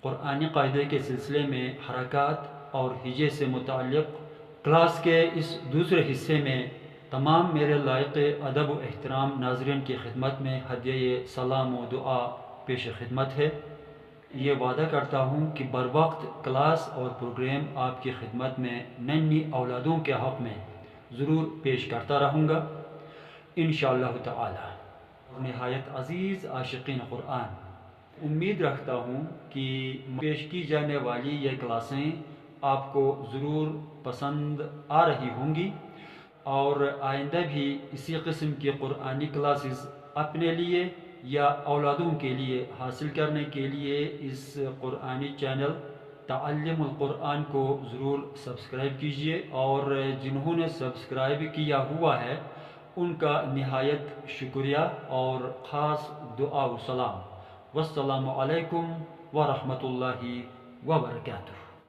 قرآنی قاعدے کے سلسلے میں حرکات اور ہجے سے متعلق کلاس کے اس دوسرے حصے میں تمام میرے لائق ادب و احترام ناظرین کی خدمت میں ہدیہ سلام و دعا پیش خدمت ہے۔ یہ وعدہ کرتا ہوں کہ بر وقت کلاس اور پروگرام آپ کی خدمت میں ننھی اولادوں کے حق میں ضرور پیش کرتا رہوں گا انشاءاللہ تعالی۔ نہایت عزیز عاشقین قرآن، امید رکھتا ہوں کہ پیش کی جانے والی یہ کلاسیں آپ کو ضرور پسند آ رہی ہوں گی، اور آئندہ بھی اسی قسم کی قرآنی کلاسز اپنے لیے یا اولادوں کے لیے حاصل کرنے کے لیے اس قرآنی چینل تعلم القرآن کو ضرور سبسکرائب کیجیے، اور جنہوں نے سبسکرائب کیا ہوا ہے ان کا نہایت شکریہ اور خاص دعا و سلام۔ والسلام علیکم ورحمۃ اللہ وبرکاتہ۔